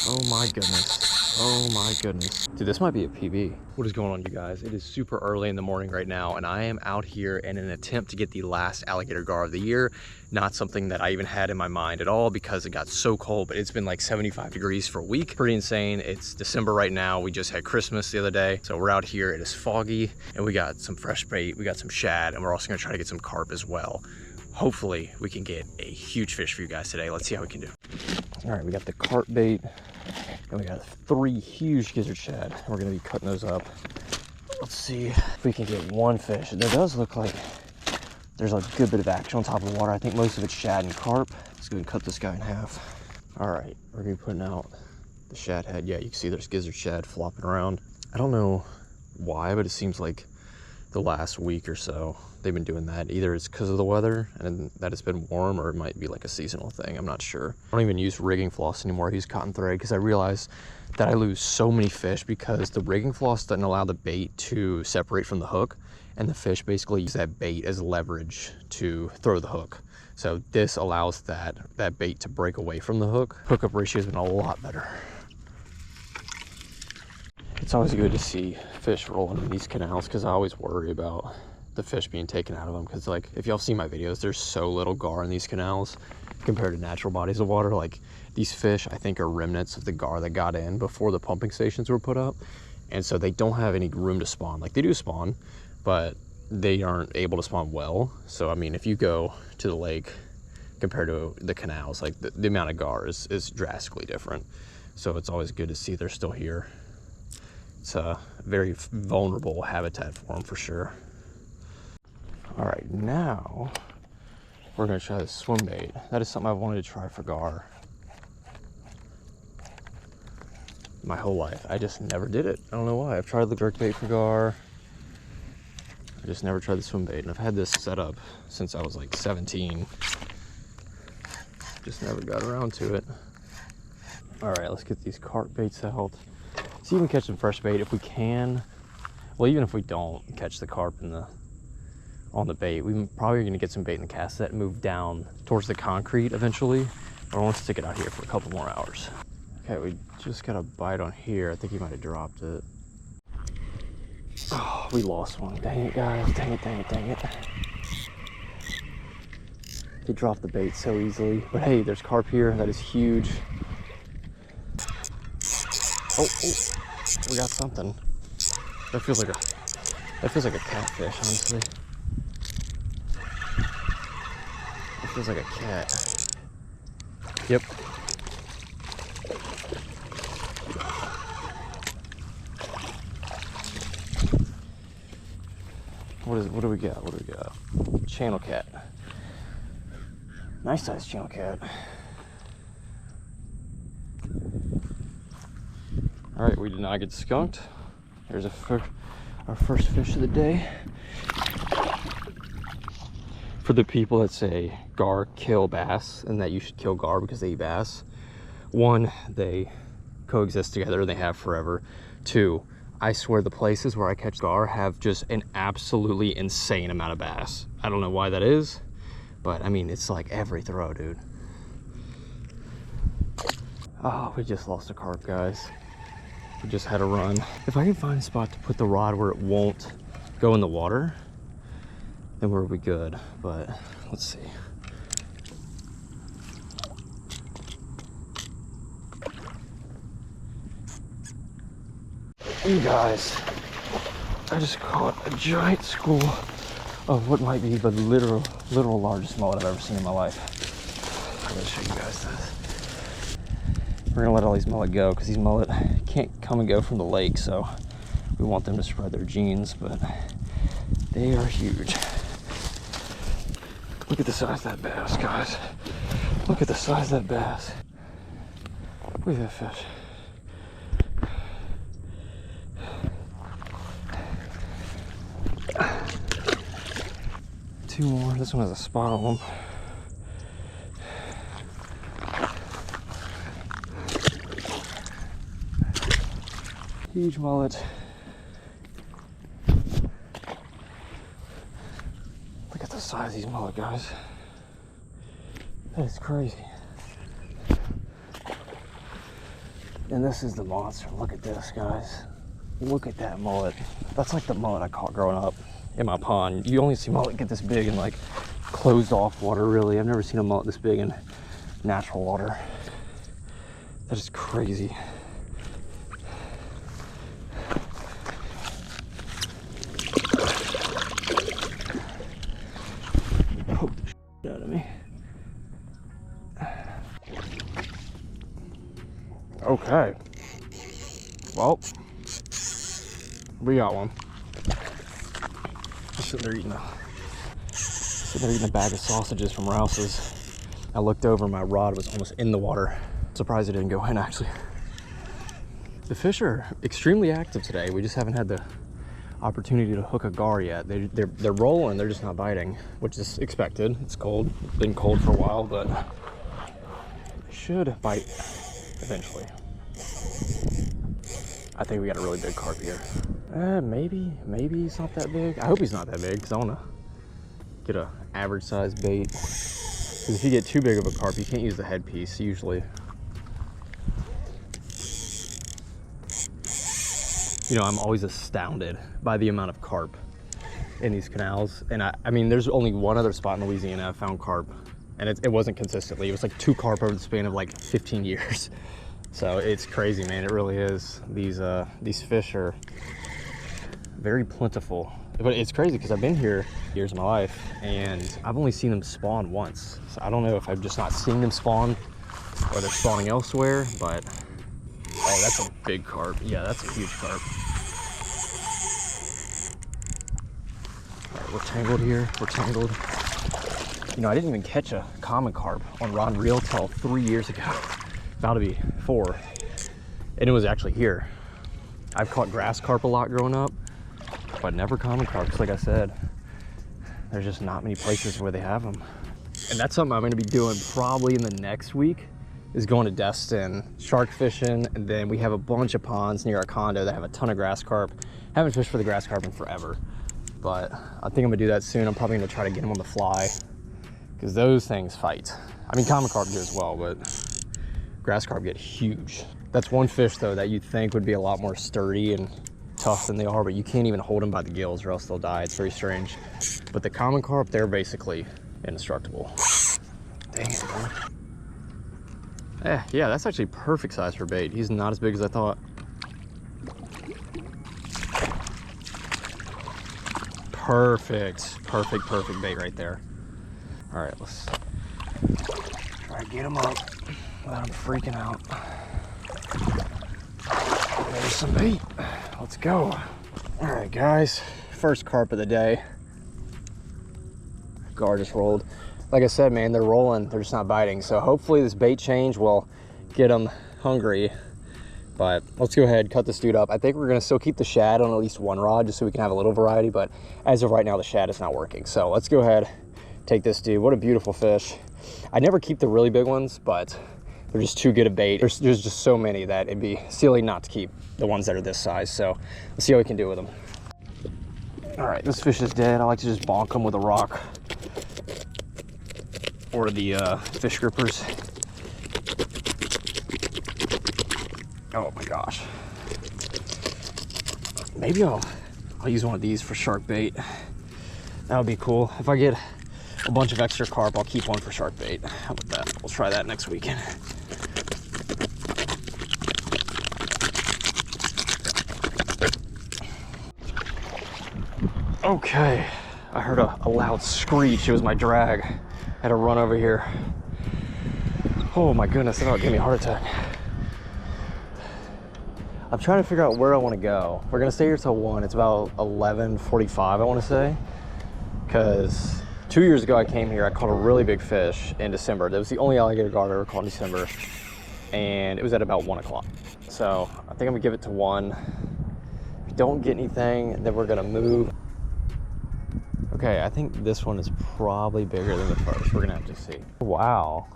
Oh my goodness. Oh my goodness. Dude, this might be a PB. What is going on, you guys? It is super early in the morning right now, and I am out here in an attempt to get the last alligator gar of the year. Not something that I even had in my mind at all because it got so cold, but it's been like 75 degrees for a week. Pretty insane. It's December right now. We just had Christmas the other day. So we're out here, it is foggy, and we got some fresh bait, we got some shad, and we're also gonna try to get some carp as well. Hopefully we can get a huge fish for you guys today. Let's see how we can do. All right, we got the carp bait, and we got 3 huge gizzard shad. We're gonna be cutting those up. Let's see if we can get one fish. There does look like there's a good bit of action on top of the water. I think most of it's shad and carp. Let's go and cut this guy in half. All right, we're gonna be putting out the shad head. Yeah, you can see there's gizzard shad flopping around. I don't know why, but it seems like the last week or so they've been doing that. Either it's because of the weather and that it's been warm, or it might be like a seasonal thing. I'm not sure. I don't even use rigging floss anymore. I use cotton thread because I realized that I lose so many fish because the rigging floss doesn't allow the bait to separate from the hook, and the fish basically use that bait as leverage to throw the hook. So this allows that bait to break away from the hook. Hookup ratio has been a lot better. It's always good to see fish rolling in these canals because I always worry about the fish being taken out of them, because like if y'all see my videos, there's so little gar in these canals compared to natural bodies of water. Like these fish I think are remnants of the gar that got in before the pumping stations were put up, and so they don't have any room to spawn. Like they do spawn, but they aren't able to spawn well. So I mean, if you go to the lake compared to the canals, like the amount of gar is drastically different. So it's always good to see they're still here. It's a very vulnerable habitat for them for sure. All right, now we're gonna try the swim bait. That is something I've wanted to try for gar my whole life. I just never did it. I don't know why. I've tried the jerk bait for gar. I just never tried the swim bait, and I've had this set up since I was like 17. Just never got around to it. All right, let's get these carp baits out. See if we can catch some fresh bait if we can. Well, even if we don't catch the carp on the bait, we probably are gonna get some bait in the cast set and move down towards the concrete eventually. But I want to stick it out here for a couple more hours. Okay, we just got a bite on here. I think he might have dropped it. Oh, we lost one. Dang it, guys. Dang it, dang it, dang it. He dropped the bait so easily. But hey, there's carp here. That is huge. Oh, we got something. That feels like a catfish, honestly. It feels like a cat. Yep. What do we got? What do we got? Channel cat. Nice size channel cat. All right, we did not get skunked. There's our first fish of the day. For the people that say gar kill bass and that you should kill gar because they eat bass, 1, they coexist together and they have forever. 2, I swear the places where I catch gar have just an absolutely insane amount of bass. I don't know why that is, but I mean, it's like every throw, dude. Oh, we just lost a carp, guys. We just had a run. If I can find a spot to put the rod where it won't go in the water, then we'll be good. But let's see. You guys, I just caught a giant school of what might be the literal largest mullet I've ever seen in my life. I'm gonna show you guys this. We're gonna let all these mullet go because these mullet can't come and go from the lake, so we want them to spread their genes, but they are huge. Look at the size of that bass, guys. Look at the size of that bass. Look at that fish. Two more. This one has a spot on them. Huge mullet. Look at the size of these mullet, guys. That is crazy. And this is the monster. Look at this, guys. Look at that mullet. That's like the mullet I caught growing up in my pond. You only see mullet get this big in like closed off water, really. I've never seen a mullet this big in natural water. That is crazy. Poke the shit out of me. Okay. Well, we got one. Sitting there eating a bag of sausages from Rouse's. I looked over, my rod was almost in the water. Surprised it didn't go in, actually. The fish are extremely active today. We just haven't had the opportunity to hook a gar yet. They're rolling, they're just not biting, which is expected. It's cold, it's been cold for a while, but they should bite eventually. I think we got a really big carp here. Maybe he's not that big. I hope he's not that big, because I want to get a average size bait. Because if you get too big of a carp, you can't use the headpiece usually. You know, I'm always astounded by the amount of carp in these canals. And I mean, there's only one other spot in Louisiana I've found carp, and it wasn't consistently. It was like 2 carp over the span of like 15 years. So it's crazy, man. It really is. These fish are very plentiful. But it's crazy because I've been here years of my life and I've only seen them spawn once. So I don't know if I'm just not seeing them spawn or they're spawning elsewhere, but oh, that's a big carp. Yeah, that's a huge carp. All right, we're tangled here. We're tangled. You know, I didn't even catch a common carp on rod and reel till 3 years ago. About to be 4, and it was actually here. I've caught grass carp a lot growing up, but never common carps. Like I said, there's just not many places where they have them. And that's something I'm going to be doing probably in the next week, is going to Destin shark fishing. And then we have a bunch of ponds near our condo that have a ton of grass carp. Haven't fished for the grass carp in forever, but I think I'm gonna do that soon. I'm probably gonna try to get them on the fly, because those things fight. I mean, common carp do as well, but grass carp get huge. That's one fish though that you'd think would be a lot more sturdy and tough than they are, but you can't even hold them by the gills or else they'll die. It's very strange. But the common carp, they're basically indestructible. Dang it, man. Yeah, that's actually perfect size for bait. He's not as big as I thought. Perfect bait right there. All right, let's try to get him up without him freaking out. There's some bait. Let's go. All right, guys, first carp of the day. Gar just rolled. Like I said, man, they're rolling, they're just not biting. So hopefully this bait change will get them hungry. But let's go ahead, cut this dude up. I think we're gonna still keep the shad on at least one rod just so we can have a little variety, but as of right now, the shad is not working. So let's go ahead, take this dude. What a beautiful fish. I never keep the really big ones, but they're just too good a bait. There's just so many that it'd be silly not to keep the ones that are this size. So let's see how we can do with them. All right, this fish is dead. I like to just bonk him with a rock or the fish grippers. Oh my gosh. Maybe I'll use one of these for shark bait. That would be cool. If I get a bunch of extra carp, I'll keep one for shark bait. How about that? We'll try that next weekend. Okay, I heard a loud screech. It was my drag. I had to run over here. Oh my goodness, that gave me a heart attack. I'm trying to figure out where I want to go. We're gonna stay here till 1. It's about 11:45, I want to say. Because 2 years ago I came here, I caught a really big fish in December. That was the only alligator gar I ever caught in December. And it was at about 1 o'clock. So I think I'm gonna give it to 1. If we don't get anything, then we're gonna move. Okay, I think this one is probably bigger than the first. We're gonna have to see. Wow.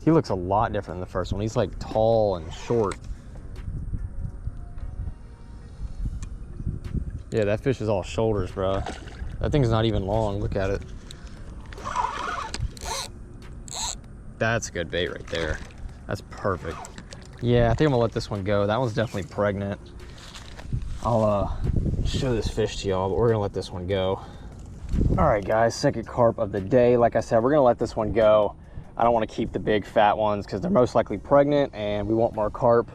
He looks a lot different than the first one. He's like tall and short. Yeah, that fish is all shoulders, bro. That thing's not even long. Look at it. That's good bait right there. That's perfect. Yeah, I think I'm gonna let this one go. That one's definitely pregnant. I'll show this fish to y'all, but we're gonna let this one go. All right, guys, second carp of the day. Like I said, we're gonna let this one go. I don't want to keep the big fat ones because they're most likely pregnant, and we want more carp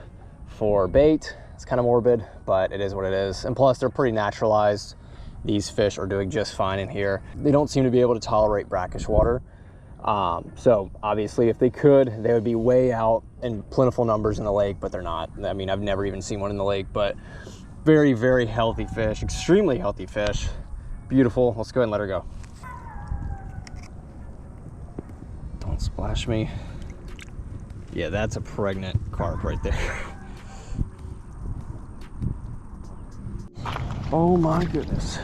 for bait. It's kind of morbid, but it is what it is. And plus, they're pretty naturalized. These fish are doing just fine in here. They don't seem to be able to tolerate brackish water. So obviously, if they could, they would be way out in plentiful numbers in the lake, but they're not. I mean, I've never even seen one in the lake, but very, very healthy fish, extremely healthy fish. Beautiful. Let's go ahead and let her go. Don't splash me. Yeah, that's a pregnant carp right there. Oh my goodness.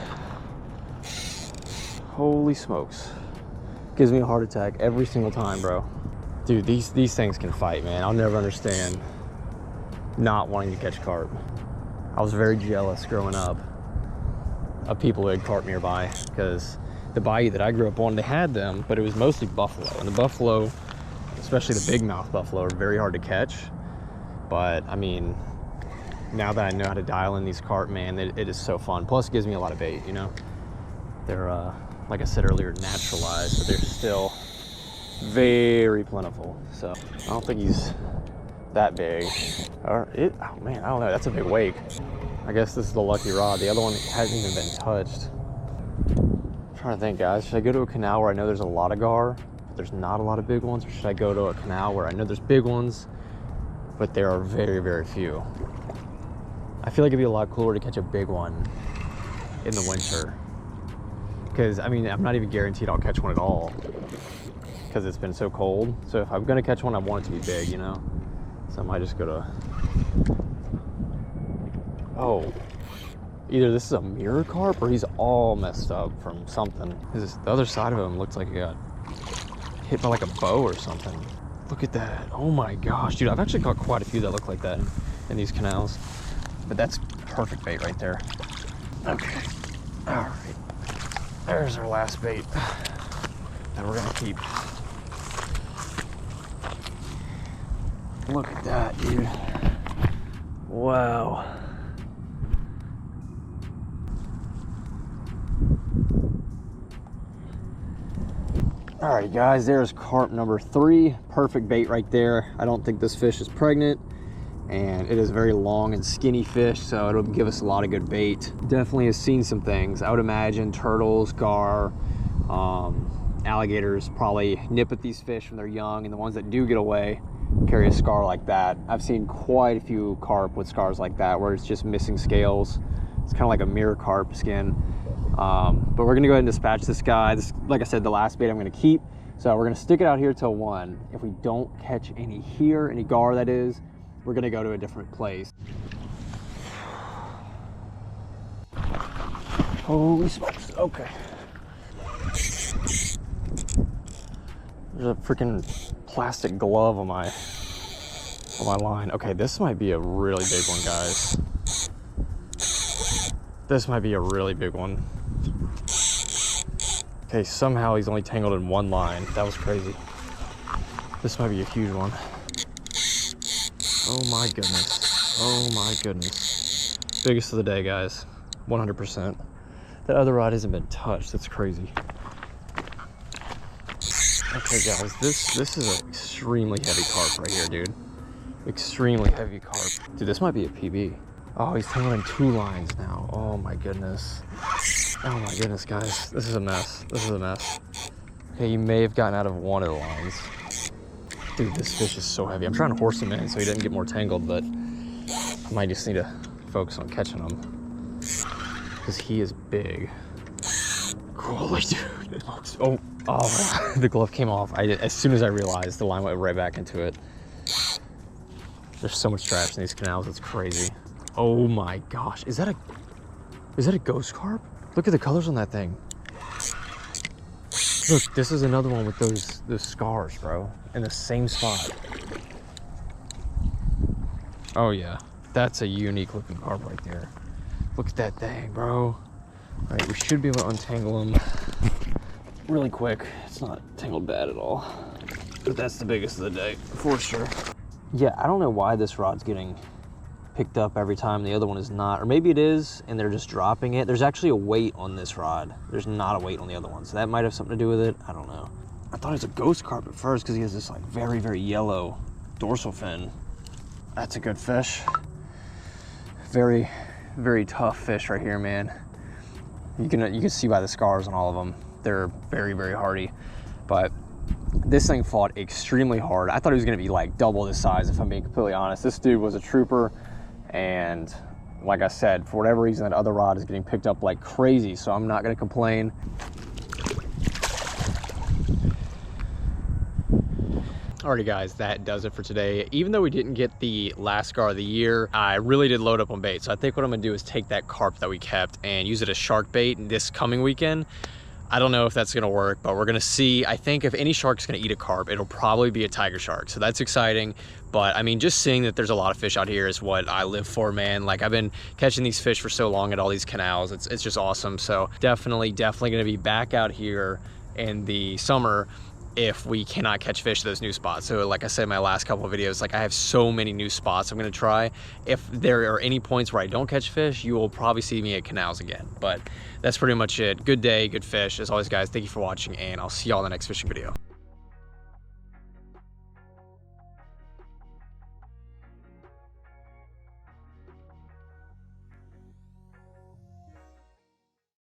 Holy smokes. Gives me a heart attack every single time, bro. Dude, these things can fight, man. I'll never understand not wanting to catch carp. I was very jealous growing up of people who had carp nearby, because the bayou that I grew up on, they had them, but it was mostly buffalo. And the buffalo, especially the big mouth buffalo, are very hard to catch. But I mean, now that I know how to dial in these carp, man, it is so fun. Plus, it gives me a lot of bait, you know? They're, like I said earlier, naturalized, but they're still very plentiful. So I don't think he's that big. Or oh man, I don't know. That's a big wake. I guess this is the lucky rod. The other one hasn't even been touched. I'm trying to think, guys. Should I go to a canal where I know there's a lot of gar, but there's not a lot of big ones? Or should I go to a canal where I know there's big ones, but there are very, very few? I feel like it'd be a lot cooler to catch a big one in the winter. Because, I mean, I'm not even guaranteed I'll catch one at all because it's been so cold. So if I'm going to catch one, I want it to be big, you know? So I might just go to... Oh, either this is a mirror carp or he's all messed up from something. The other side of him looks like he got hit by like a bow or something. Look at that. Oh my gosh, dude. I've actually caught quite a few that look like that in these canals. But that's perfect bait right there. Okay. All right. There's our last bait that we're gonna keep. Look at that, dude. Wow. All right, guys, there's carp number 3. Perfect bait right there. I don't think this fish is pregnant, and it is a very long and skinny fish, so it'll give us a lot of good bait. Definitely has seen some things. I would imagine turtles, gar, alligators probably nip at these fish when they're young, and the ones that do get away carry a scar like that. I've seen quite a few carp with scars like that where it's just missing scales. It's kind of like a mirror carp skin. But we're gonna go ahead and dispatch this guy. This, like I said, the last bait I'm gonna keep. So we're gonna stick it out here till 1. If we don't catch any here, any gar that is, we're gonna go to a different place. Holy smokes, okay. There's a freaking plastic glove on my line. Okay, this might be a really big one, guys. This might be a really big one. Okay, somehow he's only tangled in one line. That was crazy. This might be a huge one. Oh my goodness. Oh my goodness. Biggest of the day, guys. 100%. That other rod hasn't been touched. That's crazy. Okay, guys, this is an extremely heavy carp right here, dude. Extremely heavy carp. Dude, this might be a PB. Oh, he's tangled in 2 lines now. Oh my goodness. Oh my goodness, guys. This is a mess. This is a mess. Okay, he may have gotten out of one of the lines. Dude, this fish is so heavy. I'm trying to horse him in so he doesn't get more tangled, but I might just need to focus on catching him because he is big. Holy dude. Oh, the glove came off. As soon as I realized, the line went right back into it. There's so much trash in these canals. It's crazy. Oh my gosh. Is that a ghost carp? Look at the colors on that thing. Look, this is another one with those scars, bro, in the same spot. Oh yeah, that's a unique looking carp right there. Look at that thing, bro. All right, we should be able to untangle him really quick. It's not tangled bad at all, but that's the biggest of the day for sure. Yeah, I don't know why this rod's getting picked up every time, the other one is not. Or maybe it is, and they're just dropping it. There's actually a weight on this rod. There's not a weight on the other one, so that might have something to do with it. I don't know. I thought it was a ghost carp at first because he has this like very, very yellow dorsal fin. That's a good fish. Very, very tough fish right here, man. You can see by the scars on all of them. They're very, very hardy. But this thing fought extremely hard. I thought he was gonna be like double this size, if I'm being completely honest. This dude was a trooper, and like I said, for whatever reason, that other rod is getting picked up like crazy, so I'm not gonna complain. Alrighty guys, that does it for today. Even though we didn't get the last gar of the year, I really did load up on bait. So I think what I'm gonna do is take that carp that we kept and use it as shark bait this coming weekend. I don't know if that's gonna work, but we're gonna see. I think if any shark's gonna eat a carp, it'll probably be a tiger shark. So that's exciting. But I mean, just seeing that there's a lot of fish out here is what I live for, man. Like, I've been catching these fish for so long at all these canals. It's just awesome. So definitely gonna be back out here in the summer if we cannot catch fish at those new spots. So like I said in my last couple of videos, like I have so many new spots I'm gonna try. If there are any points where I don't catch fish, you will probably see me at canals again. But that's pretty much it. Good day, good fish. As always guys, thank you for watching, and I'll see y'all in the next fishing video.